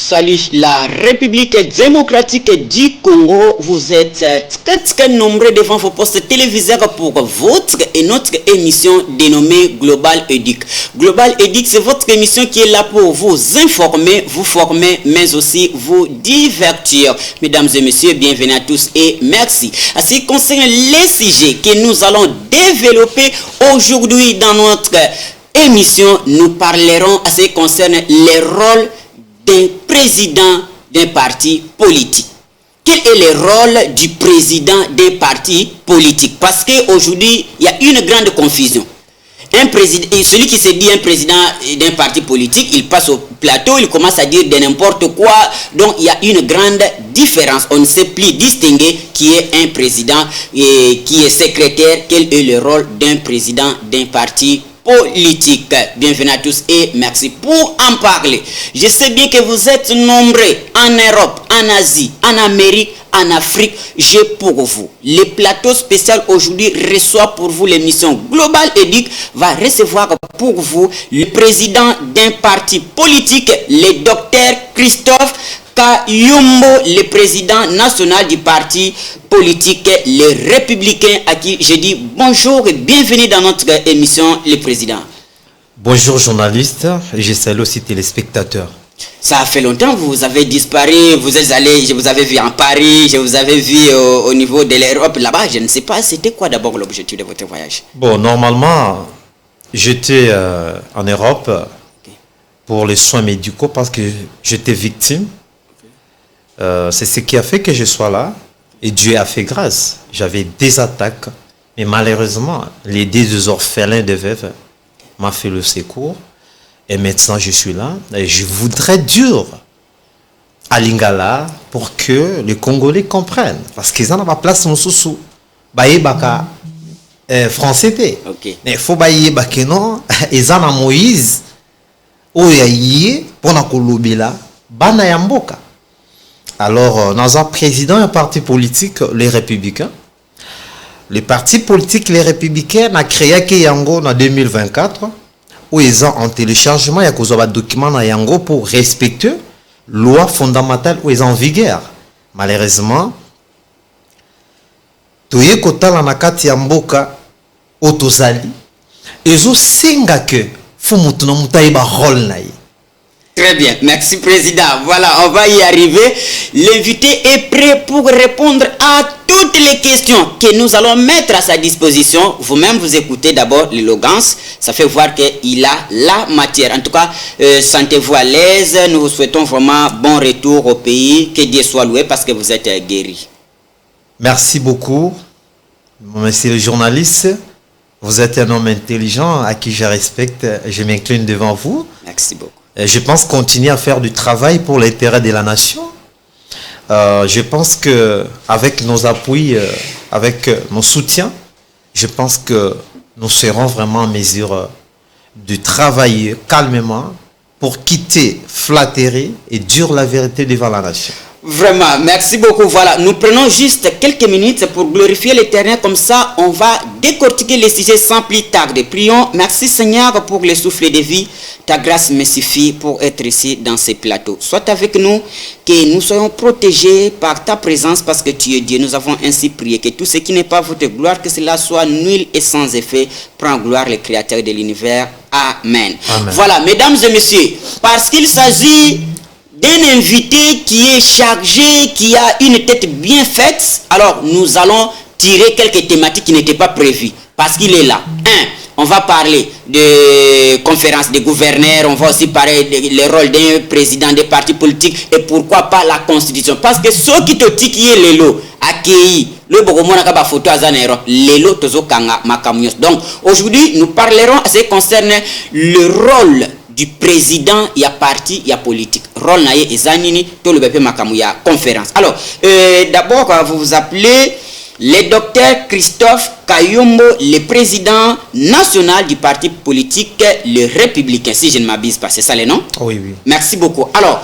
Salut la République démocratique du Congo. Vous êtes très nombreux devant vos postes téléviseurs pour votre et notre émission dénommée Global Éduc. Global Éduc, c'est votre émission qui est là pour vous informer, vous former, mais aussi vous divertir. Mesdames et messieurs, bienvenue à tous et merci. À ce qui concerne les sujets que nous allons développer aujourd'hui dans notre émission, nous parlerons à ce qui concerne les rôles d'un président d'un parti politique. Quel est le rôle du président d'un parti politique? Parce qu'aujourd'hui, il y a une grande confusion. Un président, celui qui se dit un président d'un parti politique, il passe au plateau, il commence à dire de n'importe quoi. Donc il y a une grande différence. On ne sait plus distinguer qui est un président et qui est secrétaire. Quel est le rôle d'un président d'un parti politique? Bienvenue à tous et merci pour en parler. Je sais bien que vous êtes nombreux en Europe, en Asie, en Amérique, en Afrique. J'ai pour vous le plateau spécial aujourd'hui reçoit pour vous l'émission Global Éduc va recevoir pour vous le président d'un parti politique, le docteur Christophe Kayombo, le président national du parti politique Les Républicains, à qui je dis bonjour et bienvenue dans notre émission, le président. Bonjour journaliste, je salue aussi téléspectateurs. Ça a fait longtemps, vous avez disparu, vous êtes allé, je vous avais vu en Paris, je vous avais vu au niveau de l'Europe là-bas, je ne sais pas, c'était quoi d'abord l'objectif de votre voyage? Bon, normalement, j'étais en Europe pour les soins médicaux parce que j'étais victime. C'est ce qui a fait que je sois là et Dieu a fait grâce. J'avais des attaques, mais malheureusement, les deux orphelins de veuves m'ont fait le secours et maintenant je suis là et je voudrais dire à Lingala pour que les Congolais comprennent parce qu'ils ont ma place mon sous baye baka français mais il faut baye baka non ils ont Moïse oyaye pour na kolobela bana ya mboka. Alors, nous avons président d'un parti politique, les Républicains. Le parti politique, les Républicains, a créé Yango en 2024, où ils ont en téléchargement, il y a un document dans Yango pour respecter la loi fondamentale où ils sont en vigueur. Malheureusement, tout est côté la nakati yamboka otozali, ils ont singa que faut mutuna mutaiba rôle naï. Très bien, merci président. Voilà, on va y arriver. L'invité est prêt pour répondre à toutes les questions que nous allons mettre à sa disposition. Vous-même, vous écoutez d'abord l'élégance. Ça fait voir qu'il a la matière. En tout cas, sentez-vous à l'aise. Nous vous souhaitons vraiment bon retour au pays. Que Dieu soit loué parce que vous êtes guéri. Merci beaucoup, monsieur le journaliste. Vous êtes un homme intelligent à qui je respecte. Je m'incline devant vous. Merci beaucoup. Je pense continuer à faire du travail pour l'intérêt de la nation. Je pense que avec nos appuis, avec nos soutiens, je pense que nous serons vraiment en mesure de travailler calmement pour quitter flatterie et dire la vérité devant la nation. Vraiment, merci beaucoup. Voilà, nous prenons juste quelques minutes pour glorifier l'Éternel. Comme ça, on va décortiquer les sujets sans plus tarder. Prions. Merci Seigneur pour le souffle de vie. Ta grâce me suffit pour être ici dans ces plateaux. Sois avec nous, que nous soyons protégés par ta présence parce que tu es Dieu. Nous avons ainsi prié que tout ce qui n'est pas votre gloire, que cela soit nul et sans effet. Prends gloire le Créateur de l'univers. Amen. Amen. Voilà, mesdames et messieurs, parce qu'il s'agit d'un invité qui est chargé, qui a une tête bien faite, alors nous allons tirer quelques thématiques qui n'étaient pas prévues. Parce qu'il est là. On va parler de conférence des gouverneurs, on va aussi parler du rôle d'un président des partis politiques et pourquoi pas la constitution. Parce que ceux qui te disent qui est l'élo, accueilli, le Bogomona Kaba photo à Zanero, l'élo Tozo Kanga Makamunyos. Donc aujourd'hui, nous parlerons à ce qui concerne le rôle du président, il y a parti, il y a politique. Rôle naïe et zanini, tout le BP Makamuya conférence. Alors, d'abord, vous vous appelez le docteur Christophe Kayombo, le président national du parti politique Les Républicains, si je ne m'abuse pas, c'est ça le nom? Oui, oui. Merci beaucoup. Alors,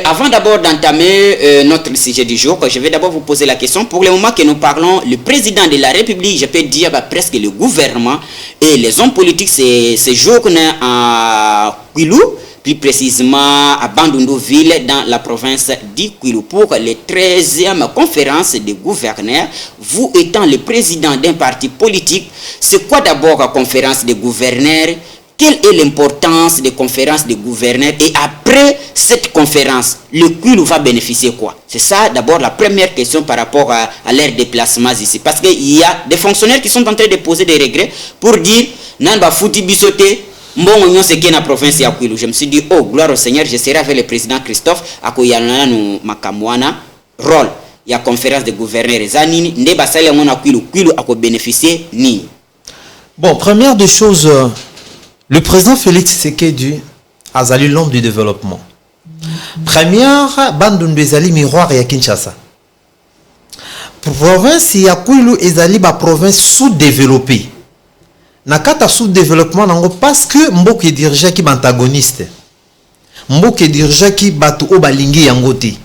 avant d'abord d'entamer notre sujet du jour, je vais d'abord vous poser la question. Pour le moment que nous parlons, le président de la République, je peux dire presque le gouvernement et les hommes politiques, c'est journée à Quilou, plus précisément à Bandundu-Ville dans la province d'Ikwilu pour les 13e conférences des gouverneurs. Vous étant le président d'un parti politique, c'est quoi d'abord la conférence des gouverneurs? Quelle est l'importance des conférences des gouverneurs? Et après cette conférence, le Kwilu va bénéficier quoi? C'est ça d'abord la première question par rapport à leur déplacement ici. Parce qu'il y a des fonctionnaires qui sont en train de poser des regrets pour dire nan ba fouti bisoté mbongo nyonse ke na province ya Kwilu. Je me suis dit oh gloire au Seigneur, je serai avec le président Christophe akoyana no makamwana rôle ya conférence des gouverneurs zanini nde basale ngona Kwilu ako bénéficier ni. Bon, première des choses, le président Félix Tshisekedi a zali l'homme du développement. Première, Bandundu ezali miroir ya Kinshasa. Province ya Kwilu ezali ba province sous-développée. Nakata sous-développement nango parce que mboka dirija ki antagoniste. Mboka dirija ki batu o balingi yango te.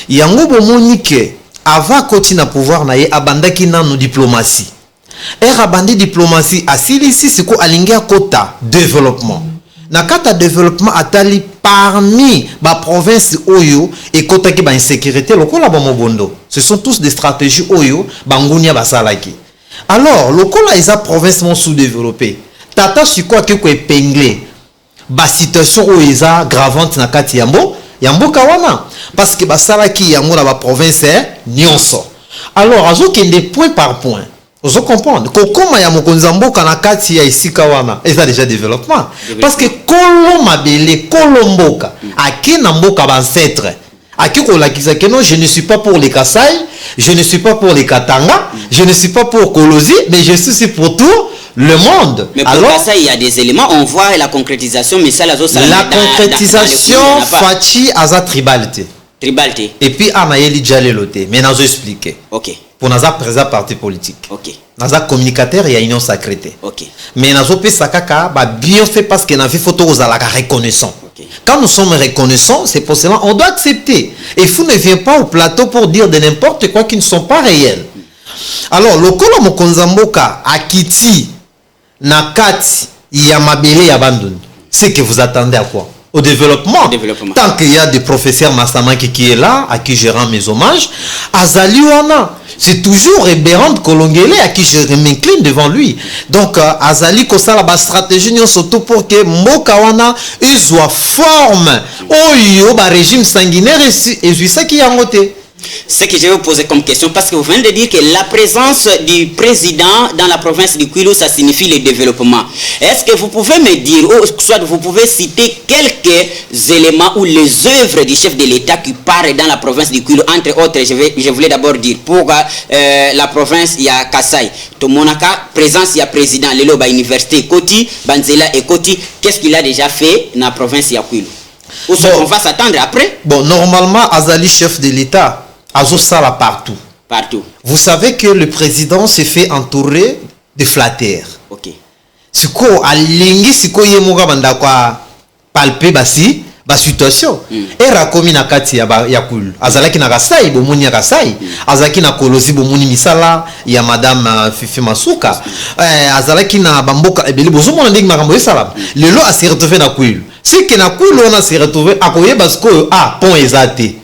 Yango bomoni ke avant koti na pouvoir na ye abandaki nanu diplomatie. Abandi diplomatie asili ici siko alingi akota développement. Nakata développement atali parmi ba province oyo et kota ki ba insécurité lokola ba mobondo. Ce sont tous des stratégies oyo bangunia basalaki. Alors, le col a province sous-développée. Tata siko qui ko épinglé ba situation où ils a gravante na kati yambo kawana parce que basala ki yango na ba province nyonso. Alors, azo kende point par point. Vous comprenez que comme ya mokonza mboka na kati ya isika wana, ils a déjà développement parce que kolo mabele kolomboka akina mboka ba ancêtre. Non, je ne suis pas pour les Kasaï, je ne suis pas pour les Katanga, je ne suis pas pour Kolosi, mais je suis pour tout le monde. Mais pour alors, ça, il y a des éléments, on voit la concrétisation, mais ça, la concrétisation, Fachi Aza tribalité. Tribalité. Et puis, Anaëli Djalelote, mais nous expliquer. Ok. Pour nous présent parti politique. Ok. Nous communicateur, il y a union sacrée. Ok. Mais nous fait sakaka, bien fait parce que nous avons photo aux la reconnaissant. Quand nous sommes reconnaissants, c'est pour cela on doit accepter. Et vous ne vient pas au plateau pour dire de n'importe quoi qui ne sont pas réels. Alors, le kolo mokonzamboka akiti nakati yamabele yabandun. C'est que vous attendez à quoi? Au développement. Tant qu'il y a des professeurs Massamaki qui est là, à qui je rends mes hommages, Azaliwana, c'est toujours Révérend Kolongele à qui je m'incline devant lui. Donc, Azali Kosala ba stratégie surtout pour que Mokawana soit forme. Oyo ba régime sanguinaire et ça qui a noté. Ce que je vais vous poser comme question, parce que vous venez de dire que la présence du président dans la province du Kwilu, ça signifie le développement. Est-ce que vous pouvez me dire, ou soit vous pouvez citer quelques éléments ou les œuvres du chef de l'État qui parlent dans la province du Kwilu? Entre autres, je voulais d'abord dire, pour la province, il y a Kasaï. Tomonaka, présence, il y a président, Leloba Université, Koti, Banzela et Koti. Qu'est-ce qu'il a déjà fait dans la province, il y a Kwilu? Ou on va s'attendre après? Bon, normalement, Azali, chef de l'État, Azosala partout. Partout. Vous savez que le président s'est fait entourer de flatteurs. Ok. Siko alingi siko yemoga banda kwa palper basi ba situation. Era komi na kati ya Kwilu. Azalaki na Kasai bomuni ya Kasai. Azalaki na Kolosi bomuni misala ya madame Fifi Masuka. Azalaki na bamboka ebele bozomo na ndingi makambo esala. Lelo a se retrouver na Kwilu. Si que na Kwilu on a se retrouver akoye basko pont ezate.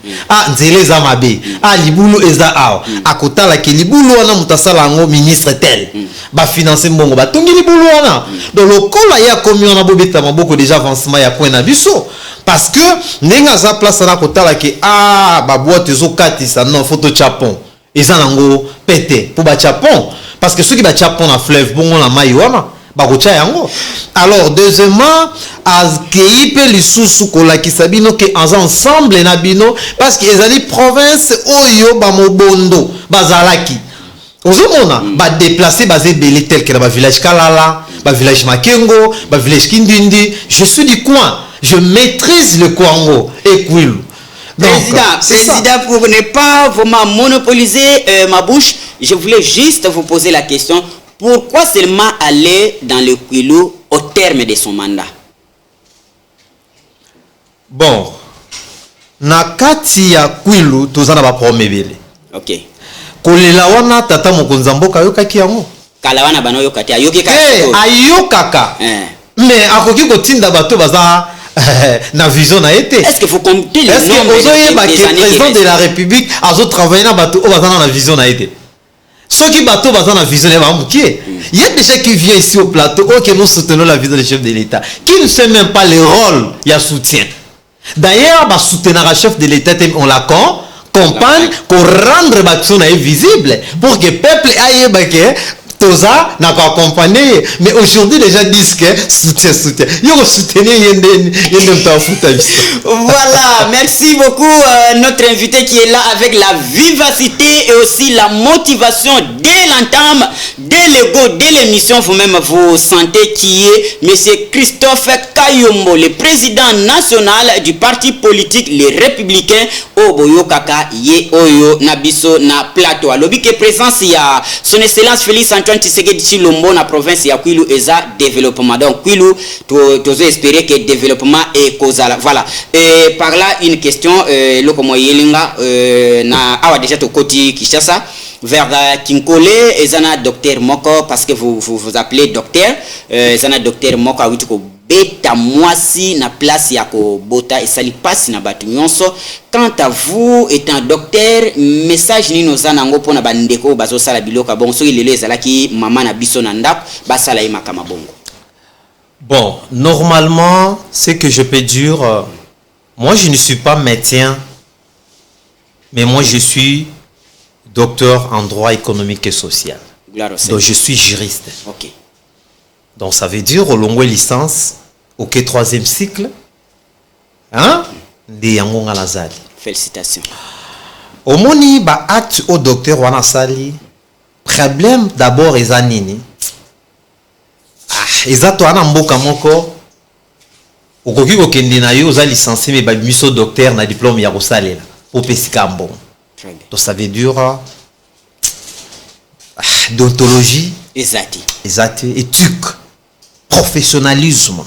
Nzele eza mabe. Libulu eza aw. Akotala ke libulu wana mutasala ngo ministre tel. Ba financer mbongo ba tongi libulu wana. Donc lokola ya komi wana bobeta maboko déjà avancement ya point na biso. Parce que nenga za place na kotala ke ba boîte ezokatisa non photo chapon. Eza nango pété pour ba chapon parce que ceux qui ba chapon na fleuve bongo na mai wana. Alors, deuxièmement, azkei pe lisusu kolakisa bino ke ensemble na bino parce que ezali province oyo ba mobondo bazalaki. Ozomona ba déplacer basé belé tel que dans ba village Kalala, ba village Makengo, ba village Kindindi, je suis du coin, je maîtrise le Kwango et Kwilu. Président, pour ne pas vraiment monopoliser ma bouche, je voulais juste vous poser la question. Pourquoi seulement aller dans le Kwilu au terme de son mandat? Bon, na kati ya Kwilu tozana ba promebele. Ok. Kolela wana tata mokonza mboka yokaki yango. Kala wana bano yokati ayoki kaka. ayokaka. Mais akoki kotinda bato baza na vision na été. Est-ce qu'il faut compter les est-ce nombres que le président de la République a travaillé na bateau au bazana na vision na été? Ceux qui bateau bazana na vision na moukié. Il y a des gens qui viennent ici au plateau, ok, nous soutenons la vision du chef de l'État, qui ne sait même pas le rôle, il y a soutien. D'ailleurs, bah soutenir le chef de l'État, on l'a campagne pour rendre l'action visible, pour que le peuple aille tout ça n'a pas accompagné. Mais aujourd'hui, les gens disent que soutien. Ils vont soutenir. Voilà, merci beaucoup notre invité qui est là avec la vivacité et aussi la motivation dès l'entame, dès le go, dès l'émission. Vous-même vous sentez qui est Monsieur Christophe Kayombo, le président national du parti politique Les Républicains Oboyo Kaka Ye Oyo Nabiso na plateau. Alobi que présence il y a son excellence Félix Antoine Tshisekedi Tshilombo na province ya Kwilu eza développement. Donc Kwilu tu espérer que développement est causal. Voilà. Et par là une question lokomo yelinga na awa déjà to koti Kinshasa vers Kinkole ezana docteur Moko parce que vous appelez docteur ezana docteur Moko awituko beta mwasi na place ya ko bota et sali passe na batu nyonso. Quant à vous étant docteur, message ni nozana ngo pona bandeko bazo sala biloka bon so ilelo ezalaki mama na biso na ndako basala imaka mabongo. Bon, normalement, ce que je peux dire, moi je ne suis pas médecin, mais moi je suis docteur en droit économique et social. Donc je suis juriste. Ok. Donc ça veut dire au long de licence, au 3e cycle, hein, de yango ngala. Félicitations. Au moni ba acte au docteur wana sali. Problème d'abord eza nini? Eza to ana mboka moko. Okoki ko kende na yo za licencié mais ba miso docteur na diplôme ya kosalela. Pour pesika mbon. Donc ça veut dire d'ontologie, exact, éthique, professionnalisme.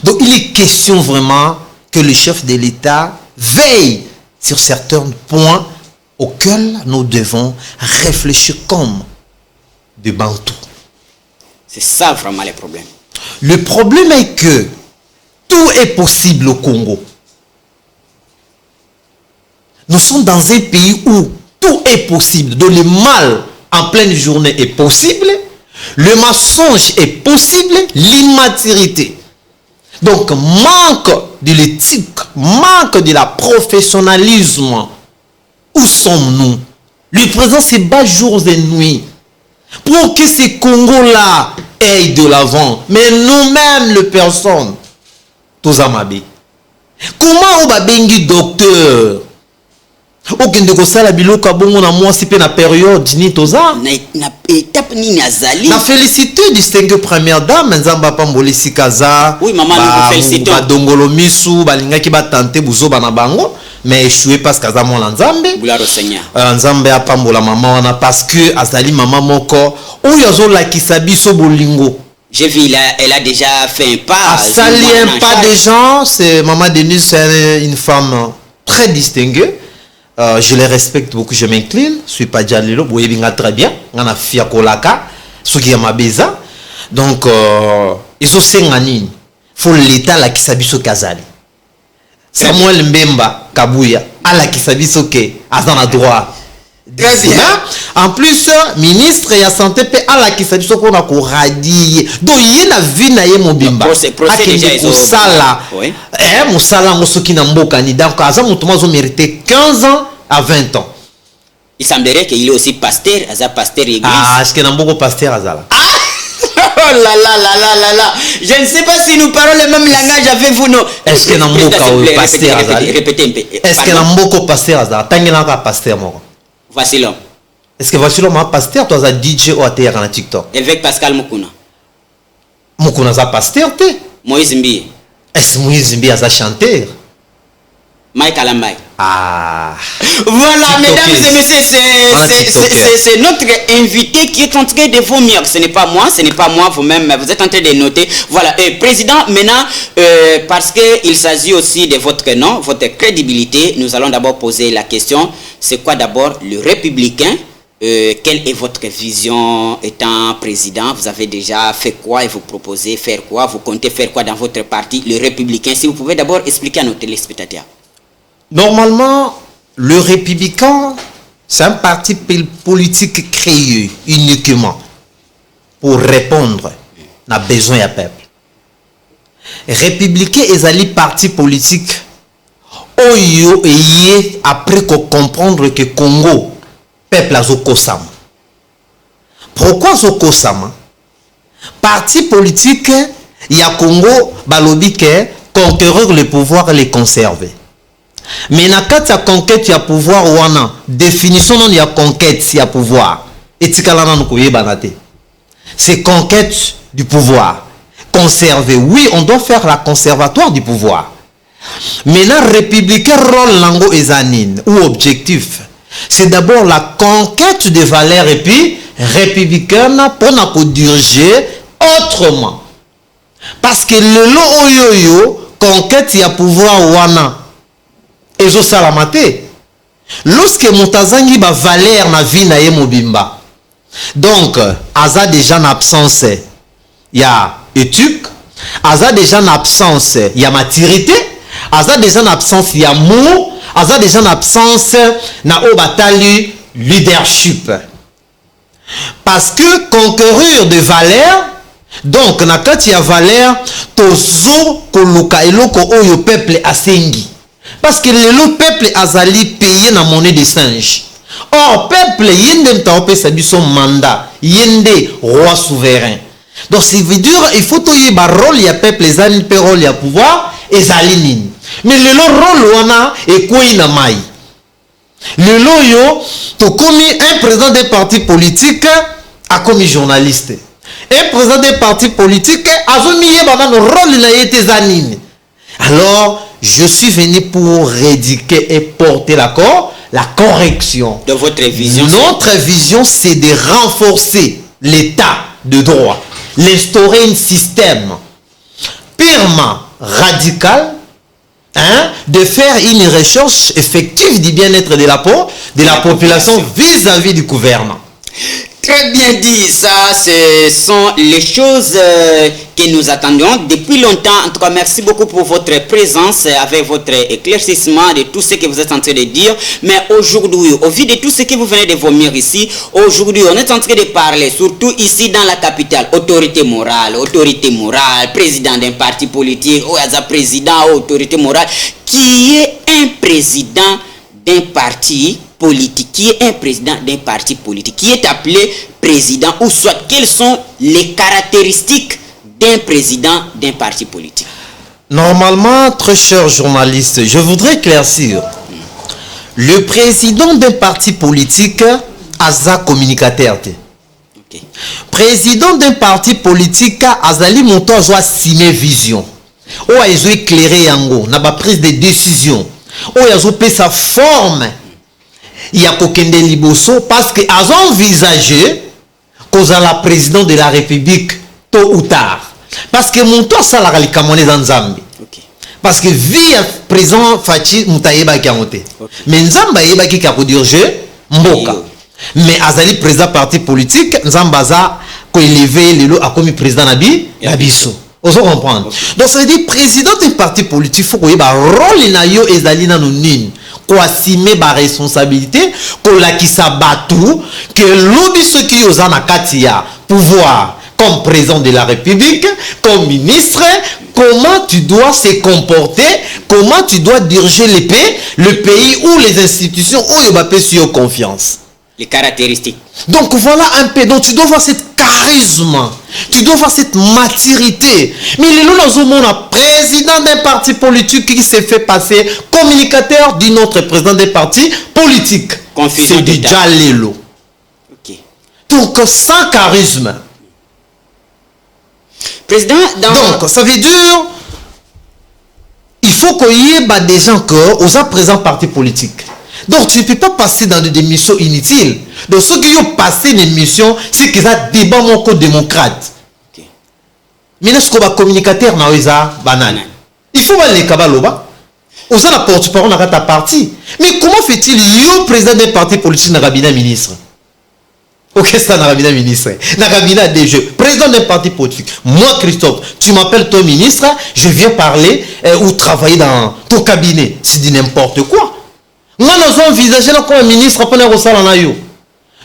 Donc il est question vraiment que le chef de l'État veille sur certains points auxquels nous devons réfléchir comme des bantous. C'est ça vraiment le problème. Le problème est que tout est possible au Congo. Nous sommes dans un pays où tout est possible. Donc le mal en pleine journée est possible, le mensonge est possible, l'immaturité. Donc manque de l'éthique, manque de la professionnalisme. Où sommes-nous? Le président se bat jours et nuits pour que ce Congo-là aille de l'avant. Mais nous-mêmes, les personnes, tous amabi. Comment on va bengi docteur? Aucun de kosala biloka bongo na moi si pe na période ni toza na étape ni nazali na félicité distingué première dame nzamba pamboli sikaza. Oui maman nous félicitons ba dongolo misu balingaki ba tenter buzoba na bango mais échoué parce qu'aza mon nzambe gloire au Seigneur nzambe apambola maman wana parce que azali maman moko oyo azola kisabiso bolingo. J'ai vu elle a déjà fait un pas sali un pas des gens. C'est maman Denise, c'est une femme très distinguée. Je les respecte beaucoup, je m'incline. Je suis pas Djalilo, vous voyez très bien. On a fait Kolaka, ce qui est ma beza. Donc, ils ont 5 ans. Il faut l'État là qui s'habille sur Kazali. Samuel Mbemba Kabuya, à la qui s'habille sur Ke, à dans la droit. Très bien. En plus, ministre et la santé, à la qui s'habille sur qu'on a radie. Donc, il y a une vie na mon bimba. Procès déjà ils ont sala. Oui. Mon sala, mon soki na mboka ni. Donc, Azam Moutouma ont mérité 15 ans à 20 ans. Il semblerait qu'il est aussi pasteur, pasteur église. Ah, est-ce qu'il y a un bon pasteur Azala? Ah! Oh là là là là là là! Je ne sais pas si nous parlons le même langage avec vous, non? Est-ce qu'il y a un bon pasteur Azala? Répétez un peu. Est-ce qu'il y a un bon pasteur Azala? Tant qu'il y a un pasteur, moi. Voici l'homme. Est-ce que voici l'homme un pasteur? Toi, un DJ ou à terre en TikTok? Avec Pascal Mukuna. Mukuna, c'est pasteur, tu? Moïse Mbi. Est-ce que Moïse Mbi est un chanteur? Mike Alambay. Ah. Voilà, mesdames et messieurs, c'est notre invité qui est en train de vomir. Ce n'est pas moi, vous-même, vous êtes en train de noter. Voilà, président, maintenant, parce qu'il s'agit aussi de votre nom, votre crédibilité, nous allons d'abord poser la question, c'est quoi d'abord le républicain quelle est votre vision étant président? Vous avez déjà fait quoi et vous proposez faire quoi? Vous comptez faire quoi dans votre parti, le Républicain? Si vous pouvez d'abord expliquer à nos téléspectateurs. Normalement, le Républicain, c'est un parti politique créé uniquement pour répondre à besoin du peuple. Républicain est un parti politique oyo eye après qu'on comprendre que Congo peuple a zokosama. Pourquoi zokosama? Parti politique ya Congo balobi que conquérir le pouvoir et les conserver. Mais na kati ya conquête ya pouvoir wana définition non ya conquête ya pouvoir etikala nanu koyebana te. C'est conquête du pouvoir. Conserver, oui, on doit faire la conservatoire du pouvoir. Maintenant, républicain rôle lango ezanine ou objectif, c'est d'abord la conquête des valeurs et puis républicaine pour nous diriger autrement. Parce que le lo oyoyo conquête ya pouvoir wana ezo salamate. Lorsque montazangi ba valeur na vie na ye mobimba. Donc, aza déjà en absence ya éthique, aza déjà en absence ya maturité, aza déjà en absence ya amour, aza déjà en absence na obatali leadership. Parce que conquérir de valeurs, donc na kati ya valeur tozo koluka eloko oyo peuple asengi. Parce que le peuple azali payé na monnaie de singe. Or, peuple, yende mtaope sabi son mandat, yende roi souverain. Donc, ça veut dire, il faut que y rôle, il y a peuple, les années, rôle, il y a pouvoir, et ça ligne. Mais le rôle, on a, et quoi il a maille. Le loyo, to commis un président des partis politiques, a commis journaliste. Un président des partis politiques, a zomi yé, rôle, il a été zanine. Alors, je suis venu pour rédiquer et porter l'accord, la correction. De votre vision. Notre vision, c'est de renforcer l'état de droit, l'instaurer un système purement radical, de faire une recherche effective du bien-être de la population vis-à-vis du gouvernement. Très bien dit, ça ce sont les choses que nous attendions depuis longtemps. En tout cas, merci beaucoup pour votre présence avec votre éclaircissement de tout ce que vous êtes en train de dire. Mais aujourd'hui, au vu de tout ce que vous venez de vomir ici, aujourd'hui, on est en train de parler, surtout ici dans la capitale, autorité morale, président d'un parti politique, ou président, autorité morale, qui est un président d'un parti politique, qui est un président d'un parti politique, qui est appelé président, ou soit quelles sont les caractéristiques d'un président d'un parti politique? Normalement, très cher journaliste, je voudrais éclaircir. Le président d'un parti politique a communicateur. Okay. Président d'un parti politique azali monto a signé vision. Ou a éclairé yango, n'a pas prise de décision. Ou a pris sa forme. Il y a kokende liboso parce que a envisagé qu'on a la président de la République tôt ou tard. Parce que mon toit ça la likamone dans Zambie. Parce que via président Fachi Moutayeba qui a monté. Mais Nzamba yeba qui a dirigé Mboka. Mais azali président parti politique Nzambaza ko élevé le a commis président Nabi Nabiso. Vous comprenez? Donc ça veut dire président d'un parti politique faut qu'il y ait un rôle na yo ezali na nini. Assumer ma responsabilité, qui s'abattu, que l'obi ceux qui ont na katia pouvoir comme président de la République, comme ministre, comment tu dois se comporter, comment tu dois diriger le pays ou les institutions où il va payer sur confiance. Les caractéristiques. Donc voilà un peu, donc tu dois voir cette charisme, tu dois voir cette maturité. Mais il est là, président d'un parti politique qui s'est fait passer communicateur d'un autre président d'un parti politique. C'est déjà l'élo. Okay. Donc sans charisme. Président, donc ça veut dire il faut qu'il y ait des gens aux présents partis politiques. Donc tu ne peux pas passer dans des missions inutiles. Donc ceux qui ont passé des missions, c'est qu'ils ont débat mon code démocrate. Okay. Mais est-ce qu'on va communicateur na oza banane? Il faut aller kabaloba. Oza la porte-parole na ta parti. Mais comment fait-il yo président d'un parti politique na cabinet ministre? Ok, ça n'a pas ministre. N'a pas des jeux. Président d'un parti politique. Moi, Christophe, tu m'appelles ton ministre, je viens parler ou travailler dans ton cabinet. Tu dis n'importe quoi. Moi, nous avons envisagé comme ministre pour nous ressortir.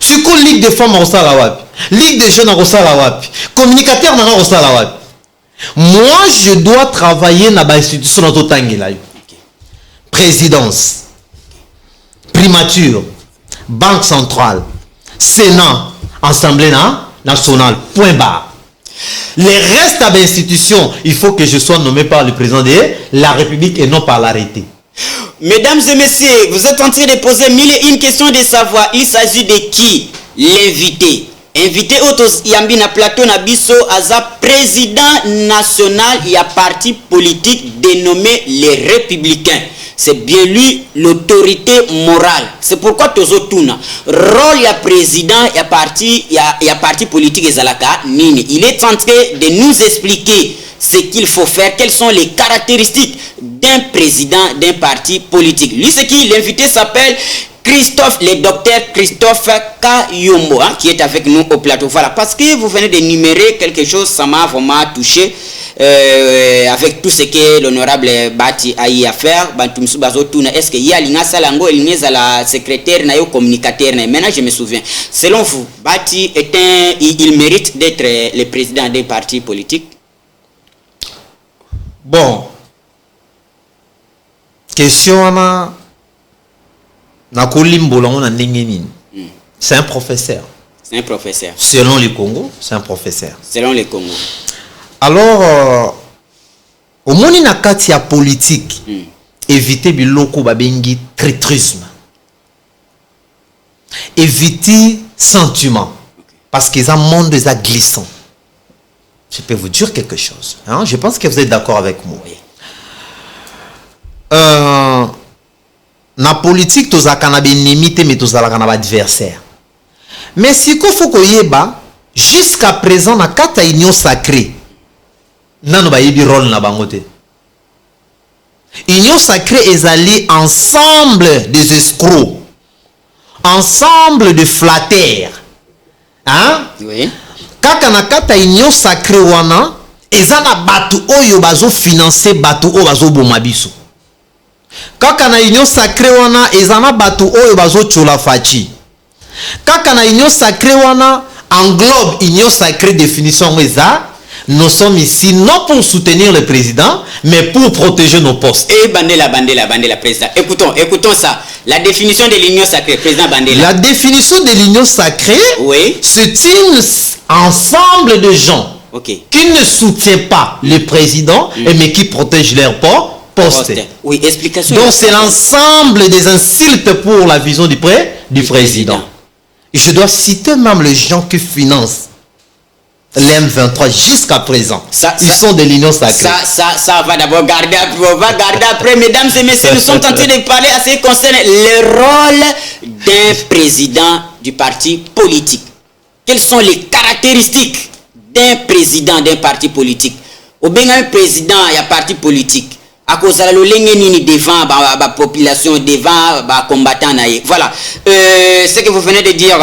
C'est quoi Ligue des femmes à ressortir? Ligue des jeunes à ressortir? Communicateur à ressortir? Moi, je dois travailler dans l'institution de Tangela. Présidence, primature, banque centrale, Sénat, Assemblée nationale, point barre. Les restes à l'institution, il faut que je sois nommé par le président de la République et non par l'arrêté. Mesdames et messieurs, vous êtes en train de poser mille et une questions de savoir. Il s'agit de qui? L'invité. Invité autos Yambina Plateau Nabiso Aza, président national, il y a parti politique dénommé les Républicains. C'est bien lui l'autorité morale. C'est pourquoi Tozotuna rôle ya président ya parti politique Ezalaka Nini. Il est en train de nous expliquer ce qu'il faut faire, quelles sont les caractéristiques d'un président d'un parti politique. Lui, c'est qui? L'invité s'appelle Christophe, le docteur Christophe Kayombo, hein, qui est avec nous au plateau. Voilà, parce que vous venez d'énumérer quelque chose, ça m'a vraiment touché. Avec tout ce que l'honorable Bati a eu à faire, est-ce qu'il y a la secrétaire ou communicateur? Maintenant, je me souviens. Selon vous, Bati il mérite d'être le président d'un parti politique? Bon. Question c'est un professeur. C'est un professeur. Selon le Congo, c'est un professeur. Selon le Congo. Alors, au monde na kati ya politique, éviter biloko babengi traîtrisme. Éviter sentiment. Parce qu'ils ont un monde des glissant. Je peux vous dire quelque chose. Hein? Je pense que vous êtes d'accord avec moi. Oui. Na politique, tu as un ennemi, mais tu as un adversaire. Mais si il faut que jusqu'à présent, na kata union sacrée, nano ba yebi rôle na bangote. Union sacrée est allée ensemble des escrocs, ensemble de flatteurs. Hein? Oui. Kaka na kata union sacrée wana, ezana batu oyo bazo financer batu oyo bazo bomabiso. Kaka na union sacrée wana, ezana batu oyo bazo chola fachi. Kaka na union sacrée wana, englobe union sacrée définition eza. Nous sommes ici non pour soutenir le président, mais pour protéger nos postes. Et Bandela, président. Écoutons ça. La définition de l'union sacrée, président Bandela. La définition de l'union sacrée, oui, c'est un ensemble de gens qui ne soutiennent pas le président, mais qui protègent leur poste. Oui, explication. Donc c'est l'ensemble des insultes pour la vision du président. Je dois citer même les gens qui financent l'M23 jusqu'à présent. Ils sont de l'union sacrée. Ça va d'abord garder après. On va garder après. Mesdames et messieurs, nous sommes en train de parler à ce qui concerne le rôle d'un président du parti politique. Quelles sont les caractéristiques d'un président d'un parti politique? Au bien un président, il y a un parti politique. À cause de l'engagement devant la population, devant les combattants. Voilà. Ce que vous venez de dire,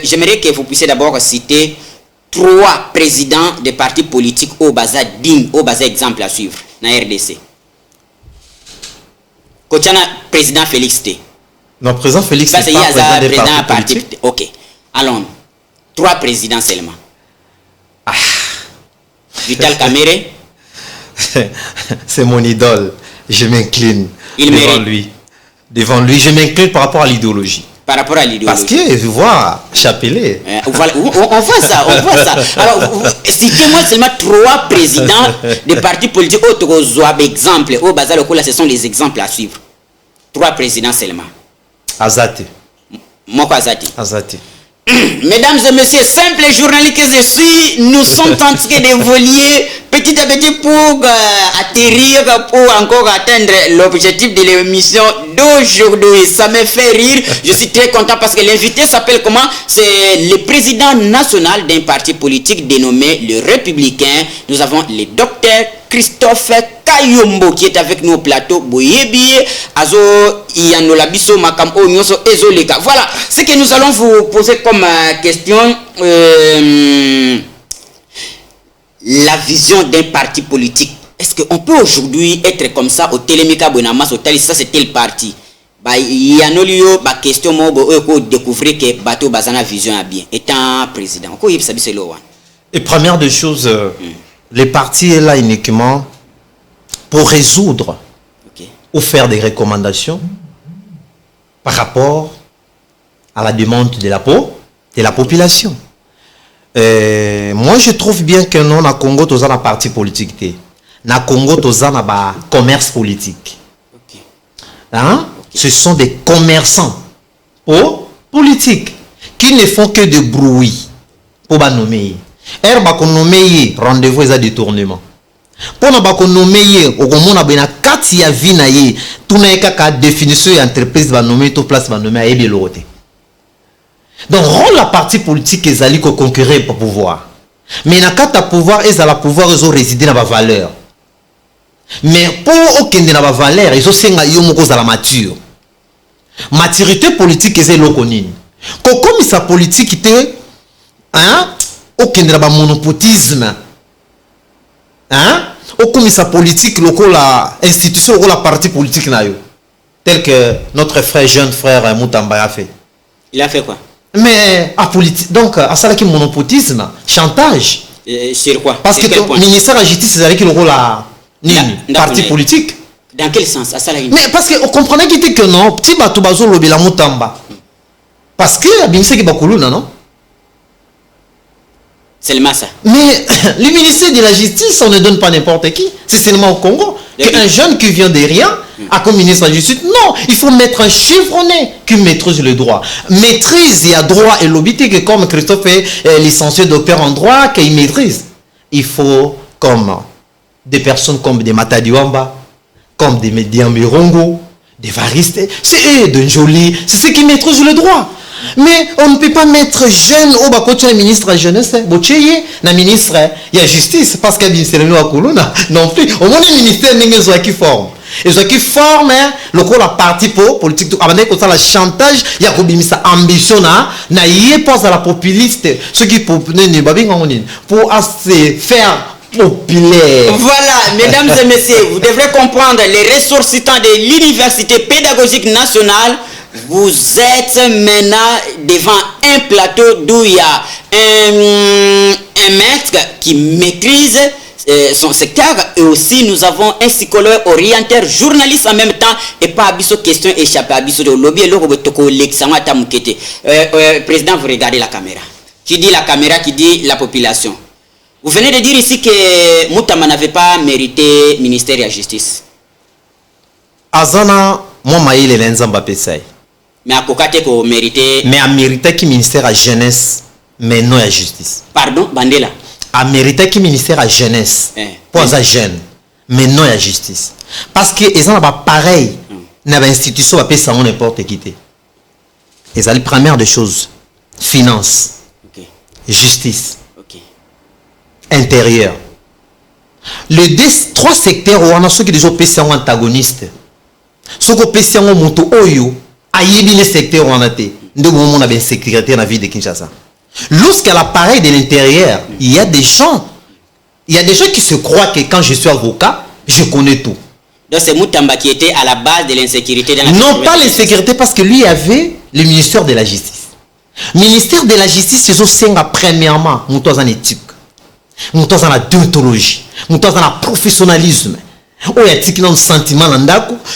j'aimerais que vous puissiez d'abord citer 3 présidents des partis politiques au bas digne, au bas exemple à suivre dans la RDC. Kochana, président Félix T. Non, président Félix T. C'est pas président des partis politiques. Ok. Allons. 3 présidents seulement. Vital Kamerhe. C'est mon idole. Je m'incline devant lui. Je m'incline par rapport à l'idéologie. Par rapport à l'idéologie. Parce que je vois Chapelet. Voilà, on voit ça. Alors, citez-moi seulement 3 présidents des partis politiques. Autres exemples. Au bazar là, ce sont les exemples à suivre. 3 présidents seulement. Azate. Moko Azate. Azate. Mesdames et messieurs, simple journaliste que je suis, nous sommes en train d'évoluer petit à petit pour atterrir, pour encore atteindre l'objectif de l'émission d'aujourd'hui. Ça me fait rire, je suis très content parce que l'invité s'appelle comment? C'est le président national d'un parti politique dénommé le Républicain. Nous avons le docteur Christophe Kayombo qui est avec nous au plateau. Boyebi, Azo Yanolabiso Makam Onyoso Ezoleka. Voilà ce que nous allons vous poser comme question. La vision d'un parti politique. Est-ce qu'on peut aujourd'hui être comme ça au Télémika Bonamas, au Tali, ça c'est tel parti? Il y a une question pour découvrir que Bato Bazana vision a bien étant président. Et première des choses, les partis est là uniquement pour résoudre ou faire des recommandations par rapport à la demande de la population. Moi, je trouve bien que non, na Congo, tous un parti politique. Na Congo, tous un commerce politique. Hein? Ce sont des commerçants politiques qui ne font que de bruit pour nommer. Herba qu'on nomme rendez-vous et détournement. Pour nous nommer, au moment où on a quatre ya vinaye, tout n'est qu'à définition entreprise va nommer, tout place va nommer à l'autre. Donc, rôle la partie politique est allé concurrer pour pouvoir. Mais na kata pouvoir est à la pouvoir ils ont résidé dans la valeur. Mais pour aucun de la valeur, ils ont senga yomo cause à la mature. Maturité politique est l'okonine. Comme sa politique était, hein, aucun de la monopotisme, hein, aucun sa politique local la institution ou la partie politique na yo, tel que notre jeune frère Moutamba a fait. Il a fait quoi? Mais à politique, donc à ça qui monopotisme, chantage. Sur quoi? Parce que le ministère de la justice c'est qui le rôle la parti politique. Dans quel sens? À ça mais parce que vous comprenez qu'il dit que non, petit bateau bazo lobi la Moutamba. Parce que le ministère qui bakuluna non? C'est le massa. Mais le ministère de la justice on ne donne pas n'importe qui. C'est seulement au Congo. Un jeune qui vient de rien à comme ministre de la justice, non, il faut mettre un chevronné qui maîtrise le droit. Maîtrise et à droit et l'obité que comme Christophe est licencié docteur en droit, qu'il maîtrise. Il faut comme des personnes comme des Matadiwamba, comme des Médiambirongo, des Varistes, c'est eux de Njoli, c'est ceux qui maîtrisent le droit. Mais on ne peut pas mettre jeune au bakocha le ministre de la jeunesse, bocheye na ministre il y a justice parce que c'est le noir colonna non plus. Au moins le ministère n'est qui forme. Et ce qui forme le la parti politique tout avant que ça la chantage il y a sa ambition na yé pense à la populiste ce qui pour se faire populaire. Voilà, mesdames et messieurs, vous devrez comprendre les ressortissants de l'Université pédagogique nationale. Vous êtes maintenant devant un plateau d'où il y a un maître qui maîtrise son secteur et aussi nous avons un psychologue orienteur, journaliste en même temps et pas abisso question échappée abisso de lobby et le robotoko l'examen à Mukete. Président, vous regardez la caméra. Qui dit la caméra, qui dit la population. Vous venez de dire ici que Moutama n'avait pas mérité ministère de la justice. Azana, moi maïle l'enzamba pesai. Mais à Kokate ko mérité. Mais à mérité qui ministère à jeunesse, mais non à justice. Pardon, Bandela. À mérité qui ministère à jeunesse, pas à jeune, mais non à justice. Parce que ils ont pas pareil, n'a pas institution à payer ça on n'importe qui. Ils ont les premières des choses, finance, justice, intérieur. Les trois secteurs où on a ceux qui déjà payé en antagoniste, ceux qui payé en moto oyo. Aïe les secteurs où on a été. Nous avons une sécurité dans la vie de Kinshasa. Lorsqu'à l'appareil de l'intérieur, il y a des gens qui se croient que quand je suis avocat, je connais tout. Donc c'est Moutamba qui était à la base de l'insécurité dans la non, pas l'insécurité parce que lui avait le ministère de la justice. Ministère de la justice, c'est aussi premièrement, nous sommes en éthique, nous sommes en déontologie, nous sommes en professionnalisme. Oh, il y a un sentiment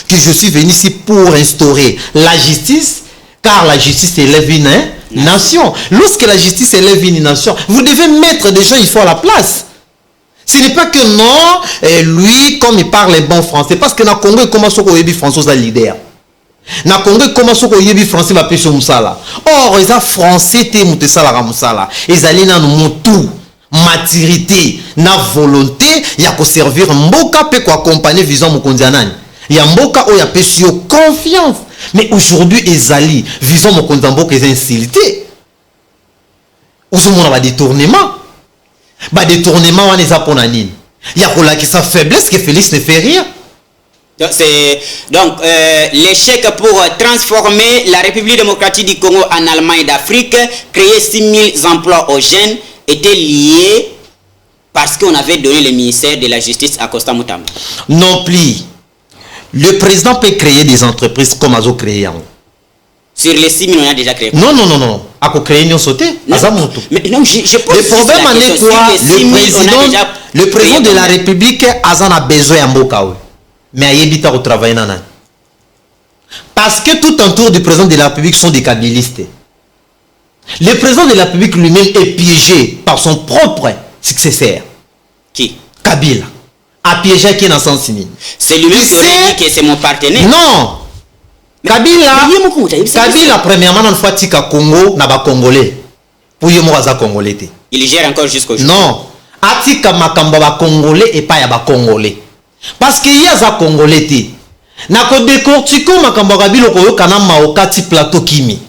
que je suis venu ici pour instaurer la justice, car la justice élève une nation. Lorsque la justice élève une nation, vous devez mettre des gens il faut à la place. Ce n'est pas que non, lui, comme il parle bon français, parce que dans le Congo, il commence à dire français aux leader. Dans le Congo, il commence à dire français va pêcher Moussala. Or, ils ont français, ils ont Moussala Moussala. Ils allaient dans le tout. Maturité, na volonté, il y a pour servir mboka pe ko accompagner vision mokonzi anani. Il y a mboka o ya pesio confiance. Mais aujourd'hui ezali vision mokonzi mboka est insulté. Ozo mona ba détournement. Ba détournement wana eza pona nini? Il y a qui sa faiblesse que Félix ne fait rien. Donc, l'échec pour transformer la République démocratique du Congo en Allemagne d'Afrique, créer 6000 emplois aux jeunes, était lié parce qu'on avait donné le ministère de la Justice à Costa Mutamba. Non plus. Le président peut créer des entreprises comme Azo créé. Sur les 6000, on a déjà créé. Non. À créer une sauté. Mais non, je pose le problème en est quoi? Le président de la République a besoin de Mbokawe. Mais il habite au travail. Parce que tout autour du président de la République sont des kabylistes. Le président de la République lui-même est piégé par son propre successeur. Qui? Kabila. A piégé qui est dans son signe. C'est lui-même qui aurait dit que c'est mon partenaire. Non. Kabila, premièrement, dans le Fatika Congo, n'a pas Congolais. Pour y avoir Congolais. Il gère encore jusqu'au jour. Non. Atika Makamba Congolais et pas Yaba Congolais. Parce qu'il y a des Congolais. Na ko décortiquer Makamba Kabila ko kana maokati plateau kimi.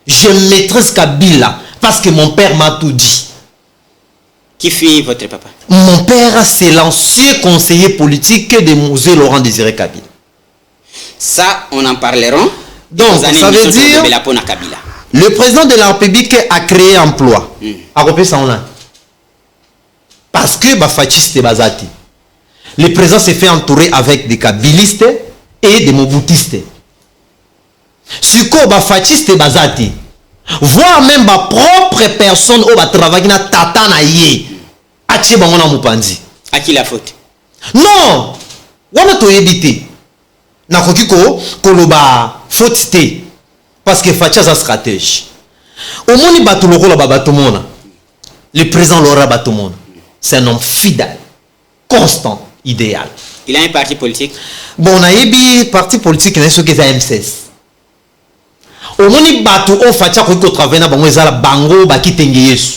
Je maîtrise Kabila parce que mon père m'a tout dit. Qui fut votre papa? Mon père, c'est l'ancien conseiller politique de Mosé Laurent Désiré Kabila. Ça, on en parlera. Donc, ça veut dire le président de la République a créé un emploi. A repris ça, on a. Parce que Bafachiste et Bazati. Le président s'est fait entourer avec des kabilistes et des mobutistes. Sur quoi Bafachiste et Bazati. Voire même ma propre personne où va travailler na tata na ye. Atie bangona mupanzi. À qui la faute? Non. Wana to éviter. Na kokiko koloba faute té. Parce que Facha sa stratège. Au moni batu lokola ba batu mona. Le président Laurent Batumona. C'est un homme fidèle, constant, idéal. Il a un parti politique. Bon, on a un parti politique qui est ce que c'est M16. Au moni batu o Facha ko travailler na bango ezala bango ba kitenge Yesu.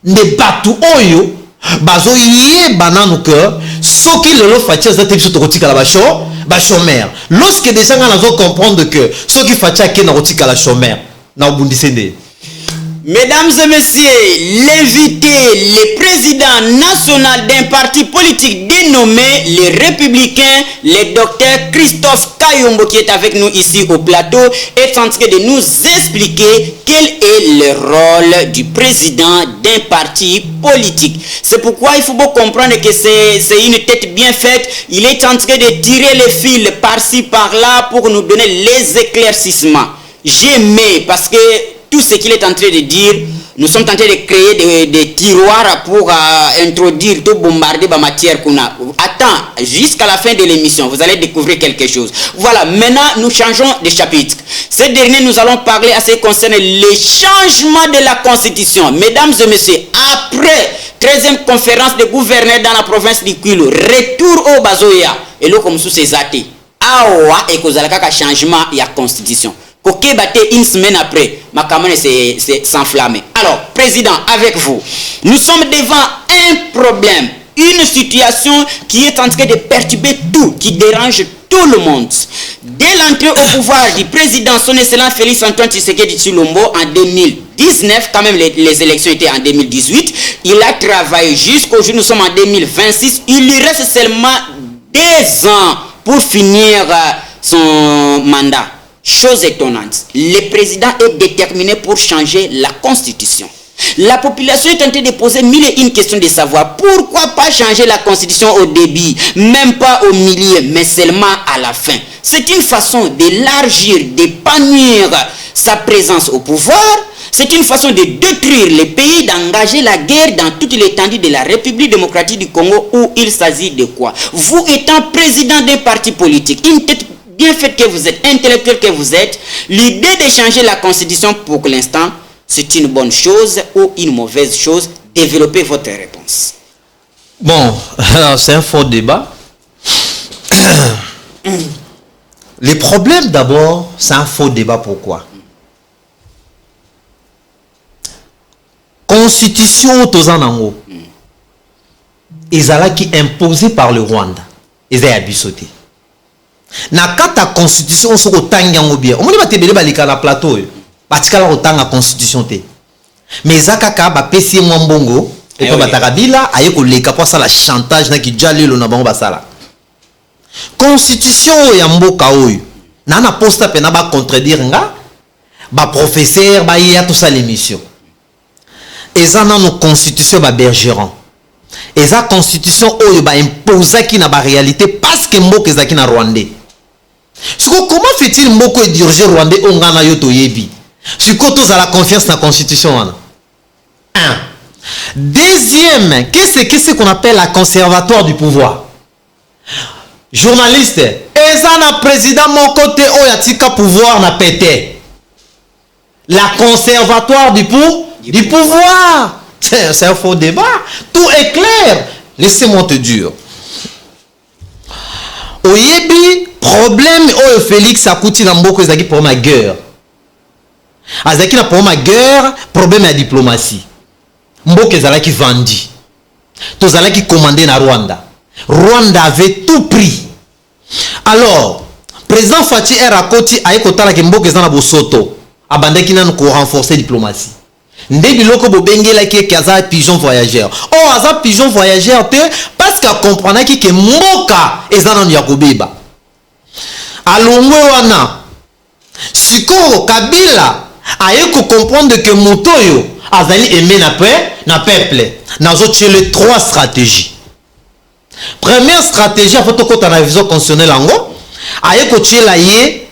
Ne batu oyo bazo yé bananu que ce qui le Facha za te biso to kotika la ba chômeur. Lorsque des gens ont comprendre que ce qui Facha ke na kotika la chômeur na obundisende. Mesdames et messieurs, l'invité, le président national d'un parti politique dénommé les Républicains, le docteur Christophe Kayombo, qui est avec nous ici au plateau, est en train de nous expliquer quel est le rôle du président d'un parti politique. C'est pourquoi il faut bien comprendre que c'est une tête bien faite. Il est en train de tirer les fils par-ci, par-là pour nous donner les éclaircissements. J'aimais parce que tout ce qu'il est en train de dire, nous sommes en train de créer des tiroirs pour introduire, tout bombarder ma matière qu'on a. Attends, jusqu'à la fin de l'émission, vous allez découvrir quelque chose. Voilà, maintenant nous changeons de chapitre. Cette dernière, nous allons parler à ce qui concerne les changements de la Constitution. Mesdames et messieurs, après 13e conférence de gouverneurs dans la province du Kwilu, retour au Bazoya, et là comme sous ces athées, awa et kozalaka changement de la Constitution. Ok, batté une semaine après, ma caméra s'est enflammée. Alors, président, avec vous, nous sommes devant un problème, une situation qui est en train de perturber tout, qui dérange tout le monde. Dès l'entrée au pouvoir du président, son excellent Félix Antoine Tshisekedi Tshilombo en 2019, quand même les élections étaient en 2018, il a travaillé jusqu'au jour, nous sommes en 2026, il lui reste seulement 2 ans pour finir son mandat. Chose étonnante, le président est déterminé pour changer la constitution. La population est en train de poser 1001 questions de savoir pourquoi pas changer la constitution au début, même pas au milieu, mais seulement à la fin. C'est une façon d'élargir, d'épanouir sa présence au pouvoir. C'est une façon de détruire le pays, d'engager la guerre dans toute l'étendue de la République démocratique du Congo où il s'agit de quoi? Vous étant président d'un parti politique, une tête bien fait que vous êtes, intellectuel que vous êtes, l'idée de changer la constitution pour l'instant, c'est une bonne chose ou une mauvaise chose? Développez votre réponse. Bon, alors c'est un faux débat. Les problèmes d'abord, c'est un faux débat. Pourquoi? Constitution Tozanango, ezala qui imposée par le Rwanda, ezala abisoté. Na kata constitution so ko tangango bien omoni batebele balika na plateau batikala ko tanga constitution te mais zakaka ba pesi mo mbongo et puis batakabila aye ko leka pour ça la chantage na ki jalelo na bango basala constitution ya mboka oyo na posta pe na ba contredire nga ba professeur ba ya tout ça l'émission eza na no constitution ba bergeron eza constitution oyo ba imposaki na ba réalité parce que mboka ezaki na Rwandais. Comment fait-il mboka diriger Rwandais ongana yo to yebi siko to za la confiance na constitution wana. Un. Deuxième, qu'est-ce que c'est qu'on appelle la conservatoire du pouvoir? Journaliste, eza na président mon côté oyatika pouvoir na pété. La conservatoire du pouvoir. C'est un faux débat. Tout est clair. Laissez-moi te dire. Oyebi, problème oyo Félix Akuti na mboko ezaki pour ma guerre. Azaki na pour ma guerre, problème ya diplomatie. Mboko ezalaki vendi. Tozalaki commandé na Rwanda. Rwanda avait tout pris. Alors, président Fachi Erakoti aye kotala ke mboko ezana bosoto. Abandaki nanu ko renforcer diplomatie. Nde biloko bobengela ki kaza pigeon voyageur. Oh, aza pigeon voyageur te parce qu'à comprendre ki ke mboka ezana ya kobeba. Alongwe wana. Siko Kabila aye ko comprendre que motoyo azali aimé na peuple. Nazo tchele 3 stratégies. Première stratégie, à photo côté la vision constitutionnelle ango, aye ko tchela ye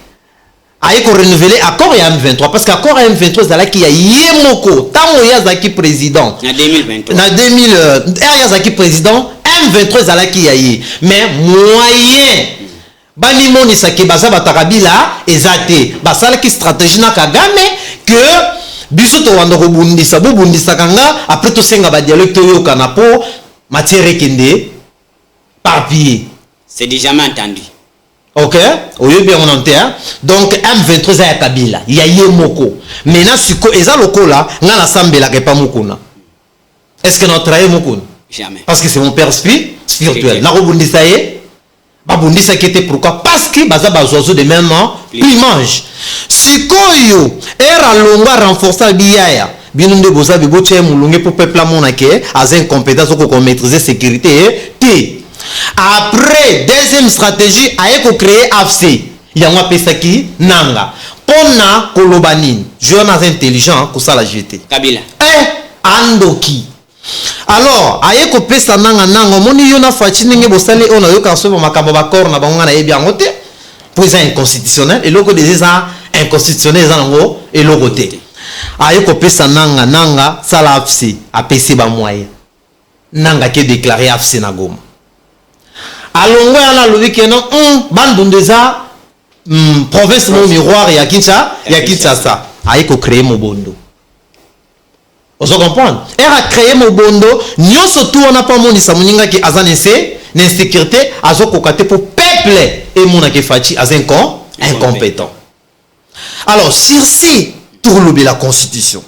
aye ko renouveler accord ya M23 parce qu'accord ya M23 zala ki ya yemoko tango ya zaki président na 2023 na 2000 ya zaki président M23 zala ki ya ye mais moyen bani moni saki baza batakabila ezate basala ki stratégie na Kagame que biso to wanda ko bundisa bo bundisa kanga après to senga ba dialogue to yo kana po matière kende papier c'est déjà entendu. Ok, oui bien on entend. Donc M23 ya Kabila, ya yemoko. Maintenant siko eza lokola ngala sambela ke pa mukuna. Est-ce que notre aye mukuna? Jamais. Parce que c'est mon père spirituel. Na robundisa ye, ba bundisa kete pourquoi? Parce que baza bazozo de même plumage. Siko yo era longa renforcer biaya. Binunde boza bibo tche mulunge pour peuple mona ke az incompétence ko maîtriser sécurité te. Après, deuxième stratégie, aeko créer AFC. Yango pesaki nanga. Pona kolobanin. Jonas intelligent ko sala jeté. Kabila. Andoki. Alors, aeko pesa nanga nanga moni yona fachi ndenge bosali ona yo ka so makambo ba corps na bango na yebi angote. Pour ça inconstitutionnel et loko des ça inconstitutionnel zango et loko te. Aeko pesa nanga nanga sala AFC a PC ba moyen. Nanga ki déclarer AFC na Goma. Alongo yana lobi keno bandundeza province mo miroir ya Kinshasa aiko créer mobondo. Vous comprenez? Era créer mobondo nyonso tout on a pas monisa muninga ki azanese l'insécurité azoko kate pour peuple et mona ke fachi azenko incompétent. Alors si tout lobi la constitution.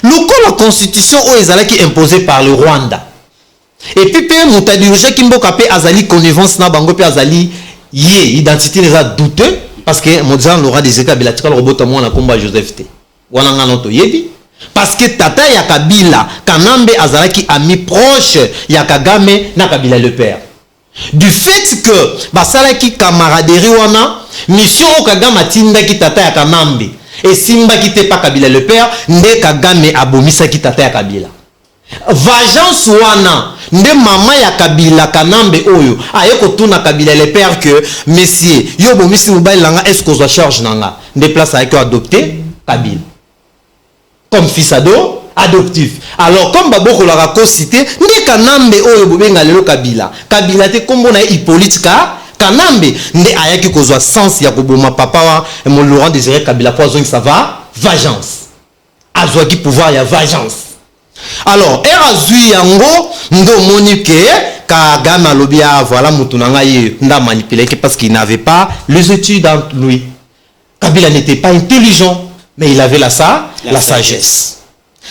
La constitution o ezalaki imposée par le Rwanda. Et puis muta dirige kimboka pe azali connivence na bango pe azali ye identité les a douteux parce que modjan l'aura des Kabila tikal robota mo na komba Joseph te wana ngana to yebi parce que tata ya Kabila Kanambe azalaki ami proche ya Kagame na Kabila le père du fait que basalaki camaraderie wana mission o Kagame tinda ki tata ya Kanambe et simba ki te pa Kabila le père nde Kagame abomisa ki tata ya Kabila vengeance wana nde mama ya Kabila Kanambe oyo ayeko tuna Kabila le père que monsieur yo bomisi mobile langa est-ce qu'on soit charge nanga nde place ayeko adopter Kabila comme fils adoptif. Alors comme baboko la ko cité nde Kanambe oyo bobenga lelo Kabila te kombo na Hippolyte Kanambe nde ayaki kozwa sens ya koboma papa wa mon Laurent Désiré Kabila poison ça va vengeance azwaki pouvoir ya vengeance. Alors, erazui yango ndo monique Kagame lobia voilà mutunanga ye nda manipulé parce qu'il n'avait pas les études en lui. Kabila n'était pas intelligent, mais il avait la sagesse.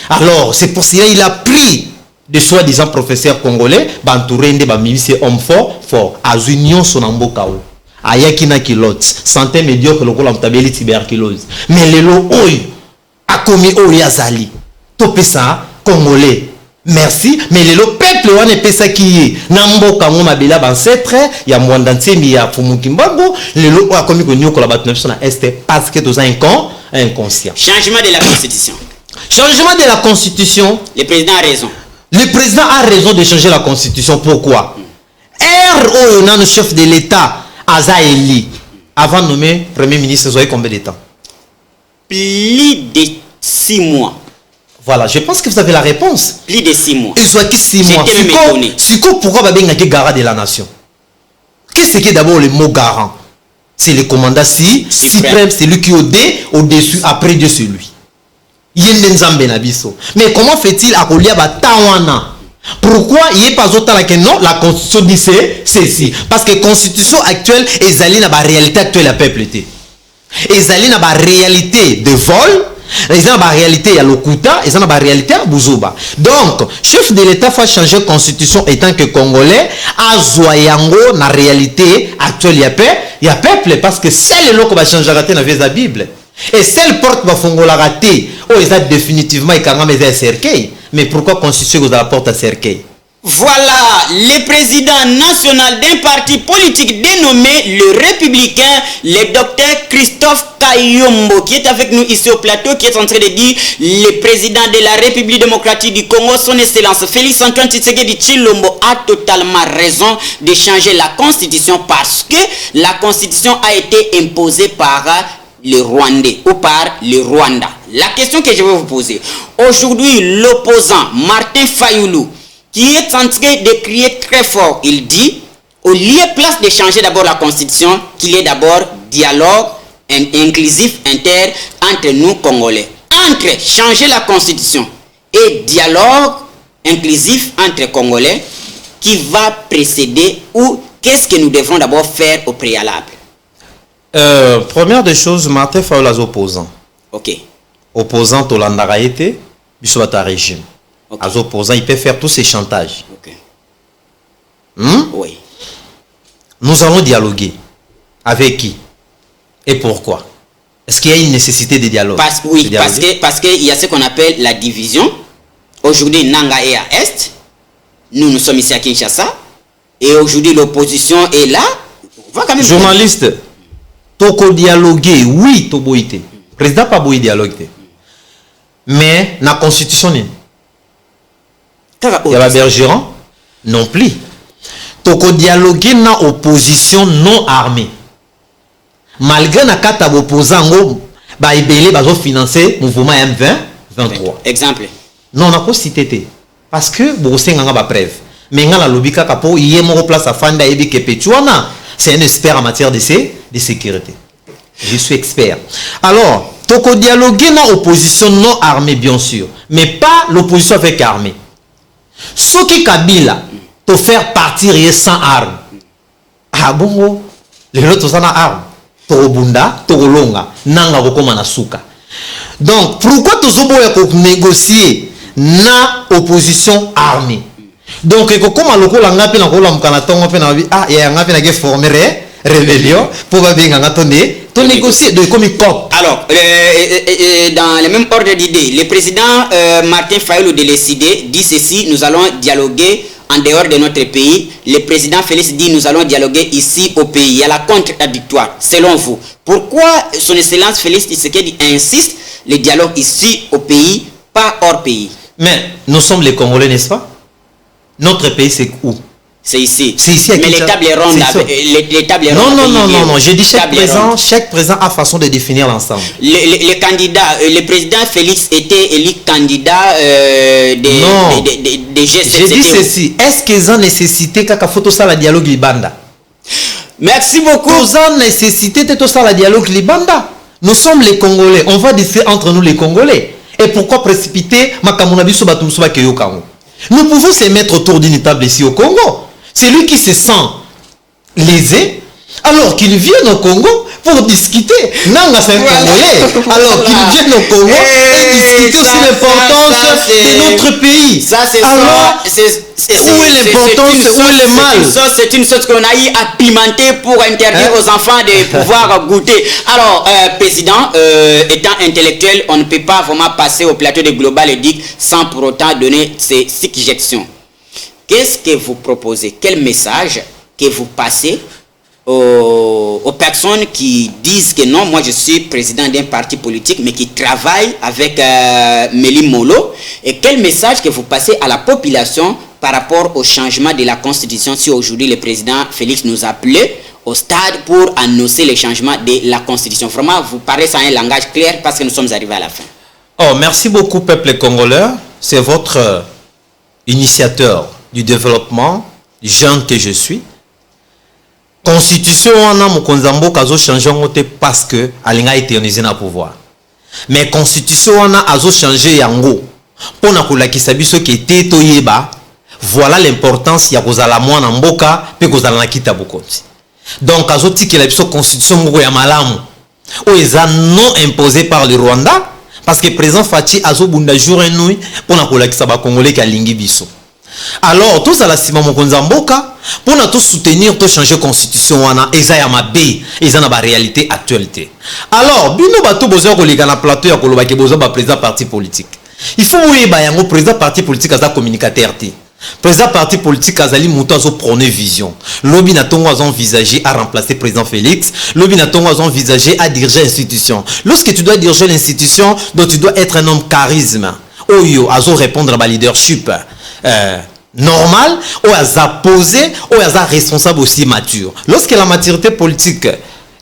Alors, c'est pour cela qu'il a pris de soi-disant professeurs congolais, bantouré nde ba milicier homme fort, azunion son ambokao. Ayaki na kilote, santé médiocre lokola mtabeli tuberculose. Mais lelo oy a commis oyazali. Topé ça Congolais, Merci, mais le peuple wana pesa qui nambo kango mabela ancêtre ya mwanda ntemi ya fumukimbango lelo a komi ko nyokola batuna biso na est parce que tous inconscient. Changement de la constitution. Changement de la constitution. Le président a raison. Le président a raison de changer la constitution. Pourquoi? R.O. le chef de l'État Azaeli avant de nommer premier ministre, vous avez combien de temps? Plus de 6 mois. Voilà, je pense que vous avez la réponse. Plus de 6 mois. Ils ont 6 mois. C'est quoi pourquoi Babé Ngake garant de la nation? Qu'est-ce qui est d'abord le mot garant? C'est le commandant suprême, c'est lui qui est au-dessus, après Dieu c'est lui. Mais comment fait-il à Koliaba Tawana? Pourquoi il n'est pas autant que non? La constitution dit ceci. Parce que la constitution actuelle est allée dans la réalité actuelle du peuple. Est allée dans la réalité de vol. Ils ont la réalité à l'Okuta, ils ont la réalité à Bouzouba. Donc, chef de l'État faut changer la constitution étant que Congolais a Zoyango dans la réalité actuelle il y a peuple parce que c'est le lot qui va changer la Bible. Et celle porte va fongola raté. Oh, ils ont définitivement et cercueil. Mais pourquoi la constitution vous la porte à cercueil? Voilà, le président national d'un parti politique dénommé le Républicain, le docteur Christophe Kayombo, qui est avec nous ici au plateau, qui est en train de dire le président de la République démocratique du Congo, son excellence Félix Antoine Tshisekedi Tshilombo, a totalement raison de changer la constitution parce que la constitution a été imposée par le Rwandais ou par le Rwanda. La question que je vais vous poser, aujourd'hui l'opposant Martin Fayoulou, qui est en train de crier très fort, il dit, au lieu place de changer d'abord la constitution, qu'il y ait d'abord dialogue inclusif entre nous Congolais. Entre changer la constitution et dialogue inclusif entre Congolais, qui va précéder ou qu'est-ce que nous devrons d'abord faire au préalable? Première des choses, Martin Fayoulou est opposant. Ok. Opposant au Landaraïté, Bissouata régime. Okay. Les opposants, il peut faire tous ces chantages. Okay. Oui. Nous allons dialoguer. Avec qui? Et pourquoi? Est-ce qu'il y a une nécessité de dialogue? Oui, parce qu'il y a ce qu'on appelle la division. Aujourd'hui, Nanga est à Est. Nous sommes ici à Kinshasa. Et aujourd'hui, l'opposition est là. On va quand même journaliste, toko dialoguer, oui, to boité. Président pas boy dialogue. Mais la constitution n'est. Il y a la bergeron non plus. Toko dialoguer na opposition non armée. Malgré na kata opposant ba ibele bazo financer mouvement M23. Exemple. Non, on a pas cité parce que bossé nganga ba preuve. Mais ngala lobika kapo yemo place à fanda ebi kepetuana, c'est un expert en matière de sécurité. Je suis expert. Alors, toko dialoguer na opposition non armée bien sûr, mais pas l'opposition avec armée. Ce qui Kabila te faire partir sans armes. Ah bon, les autres sont en armes. Torobunda, Torolonga, Nanga Rokoma Suka. Donc, pourquoi tu as négocier na opposition armée? Donc, comme à l'oko langa pe na ko lam kana tongo pe na bi ah ya nga pe na ke former rébellion pour va bien nga to négocier de comme cop. Alors, dans le même ordre d'idée, le président Martin Fayoulou de l'ECD dit ceci: nous allons dialoguer en dehors de notre pays. Le président Félix dit nous allons dialoguer ici au pays. Il y a la contradictoire. Selon vous, pourquoi son excellence Félix Tshisekedi insiste le dialogue ici au pays, pas hors pays? Mais nous sommes les Congolais, n'est-ce pas? Notre pays, c'est où? C'est ici. C'est ici. Mais les tables rondes. Non. J'ai dit chaque président a façon de définir l'ensemble. Le candidat, le président Félix était élu candidat des G7. J'ai dit ceci. Est-ce qu'ils ont nécessité qu'à photo ça la dialogue libanda? Merci beaucoup. Ils ont nécessité de tout ça la dialogue libanda. Nous sommes les Congolais. On va décider entre nous les Congolais. Et pourquoi précipiter Makamunabi Sobatumsuba Keyokango? Nous pouvons se mettre autour d'une table ici au Congo. C'est lui qui se sent lésé, alors qu'il vient au Congo pour discuter. Nanga, c'est un Congolais. Alors qu'il vienne au Congo et discuter aussi l'importance de notre pays. Ça, c'est alors, où est l'importance, où est le mal? C'est une chose qu'on a eu à pimenter pour interdire aux enfants de pouvoir goûter. Alors, président, étant intellectuel, on ne peut pas vraiment passer au plateau de Global Edict sans pour autant donner ces suggestions. Qu'est-ce que vous proposez? Quel message que vous passez aux personnes qui disent que non, moi je suis président d'un parti politique mais qui travaille avec Mélie Molo, et quel message que vous passez à la population par rapport au changement de la constitution si aujourd'hui le président Félix nous appelait au stade pour annoncer le changement de la constitution? Vraiment, vous parlez sans un langage clair parce que nous sommes arrivés à la fin. Oh, merci beaucoup peuple congolais, c'est votre initiateur du développement jeune que je suis. Constitution wana mokonzambo kazo changer ngote parce que alinga éterniser na pouvoir. Mais constitution wana azo changer yango pona kolakisa biso ke te toyeba. Voilà l'importance ya kozala mwana mboka pe kozala na kita bokonzi. Donc azo tikela biso constitution moko ya malamu o eza non imposé par le Rwanda parce que président Fachi azo bunda jour et nuit pona kolakisa ba congolais ka lingi biso. Alors tous à la sima mokonza mboka pour nous soutenir to changer constitution wana eza ya mabe eza na ba réalité actualité. Alors bino bato bozo ko leka na plateau ya koloba ke bozo ba président parti politique. Il faut oyeba yango président parti politique aza communicateur te. Président parti politique azali muto azo prôner vision. Lobi na tongo azo envisager à remplacer président Félix, lobi na tongo azo envisager à diriger l'institution. Lorsque tu dois diriger l'institution, donc tu dois être un homme charisme. Oyo azo répondre à ba leadership. Normal, ou à poser, ou à responsable aussi mature. Lorsque la maturité politique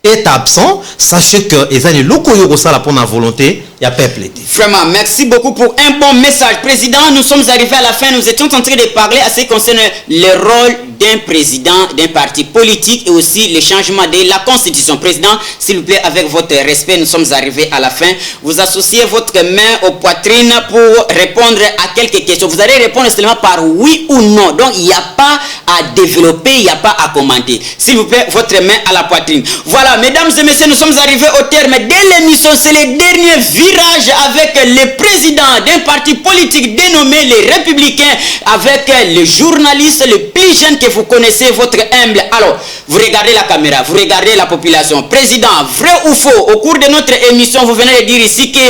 est absent, sachez que les années locaux la pour la volonté, il y a peuple. Vraiment, merci beaucoup pour un bon message. Président, nous sommes arrivés à la fin. Nous étions en train de parler à ce qui concerne le rôle d'un président d'un parti politique et aussi le changement de la constitution. Président, s'il vous plaît, avec votre respect, nous sommes arrivés à la fin. Vous associez votre main aux poitrines pour répondre à quelques questions. Vous allez répondre seulement par oui ou non. Donc, il n'y a pas à développer, il n'y a pas à commenter. S'il vous plaît, votre main à la poitrine. Voilà, mesdames et messieurs, nous sommes arrivés au terme de l'émission. C'est le dernier virage avec le président d'un parti politique dénommé les Républicains, avec les journalistes les plus jeunes que vous connaissez, votre humble. Alors, vous regardez la caméra, vous regardez la population. Président, vrai ou faux, au cours de notre émission, vous venez de dire ici que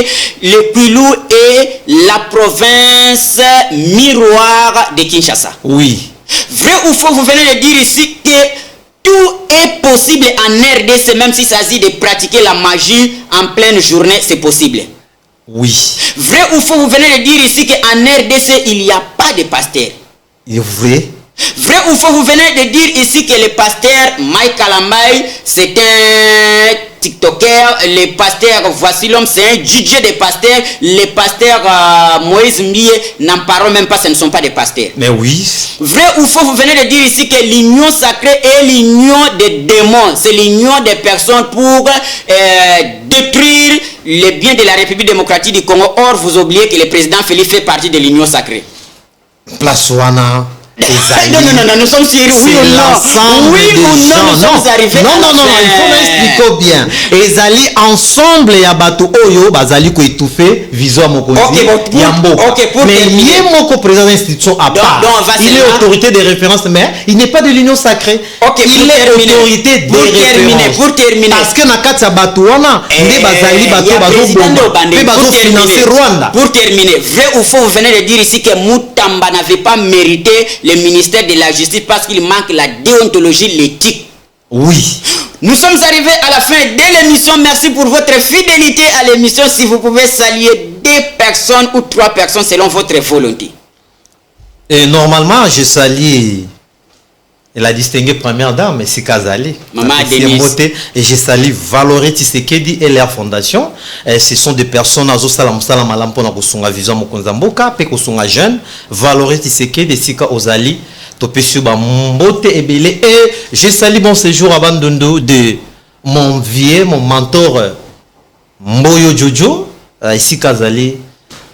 le Kwilu est la province miroir de Kinshasa. Oui. Vrai ou faux, vous venez de dire ici que tout est possible en RDC, même s'il s'agit de pratiquer la magie en pleine journée, c'est possible. Oui. Vrai ou faux, vous venez de dire ici qu'en RDC, il n'y a pas de pasteur. Vrai. Vrai ou faux, vous venez de dire ici que le pasteur Mike Kalambay, c'est un TikToker, le pasteur Voici l'homme, c'est un DJ des pasteurs, le pasteur Moïse Mbie, n'en parlons même pas, ce ne sont pas des pasteurs. Mais oui. Vrai ou faux, vous venez de dire ici que l'union sacrée est l'union des démons, c'est l'union des personnes pour détruire les biens de la République démocratique du Congo. Or, vous oubliez que le président Félix fait partie de l'union sacrée. Place Wana. Non, nous sommes sérieux. Oui ou non? Oui ou non, nous sommes arrivés. Non, il faut m'expliquer bien. Ezali ensemble ya bato oyo bazali ko étouffer vision mokonzi yambo. Mais lié moko président d'institution à part. Il est autorité de référence, mais il n'est pas de l'union sacrée. Il est autorité de référence. Pour terminer. Parce que na kati ya bato wana nde bazali bato bazobomba pe bazofinancer Rwanda. Pour terminer, vrai ou faux, vous venez de dire ici que Moutamba n'avait pas mérité le ministère de la Justice parce qu'il manque la déontologie, l'éthique. Oui. Nous sommes arrivés à la fin de l'émission. Merci pour votre fidélité à l'émission. Si vous pouvez saluer 2 personnes ou 3 personnes selon votre volonté. Et normalement, je salue la distinguée première dame, c'est Kazali. Maman Denise. Et je salue Valérie Tshisekedi et leur fondation. Et ce sont des personnes à Zosalam Salam Alampona Kosunga Vision Mokonzamboka, Pekosunga Jeune, Valérie Tshisekedi, Sika Ozali, Topesuba Mbote et Belé. Et je salue bon séjour à Bandondo de mon mentor Mboyo Jojo, ici Kazali.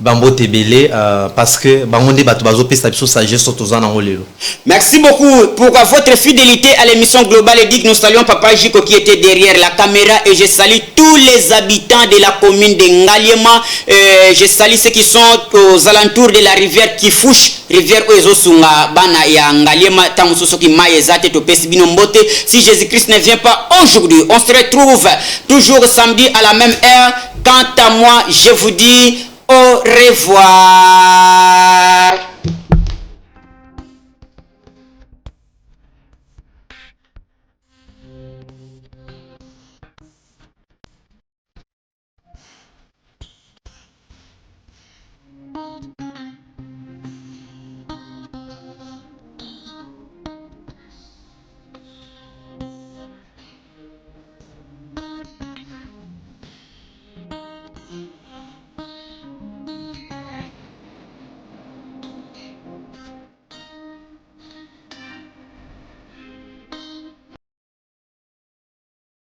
Bambo Tebele parce que Bangonde Bato Bazo Pesta Biso sagesse Sotozana Olelo. Merci beaucoup pour votre fidélité à l'émission Global Edic. Nous saluons Papa Jiko qui était derrière la caméra et je salue tous les habitants de la commune de Ngaliema. Je salue ceux qui sont aux alentours de la rivière Kifouche, rivière Oezosunga Bana ya Ngaliema Tamusoso qui Maezate Topesi Binombote. Si Jésus-Christ ne vient pas aujourd'hui, on se retrouve toujours samedi à la même heure. Quant à moi, je vous dis au revoir.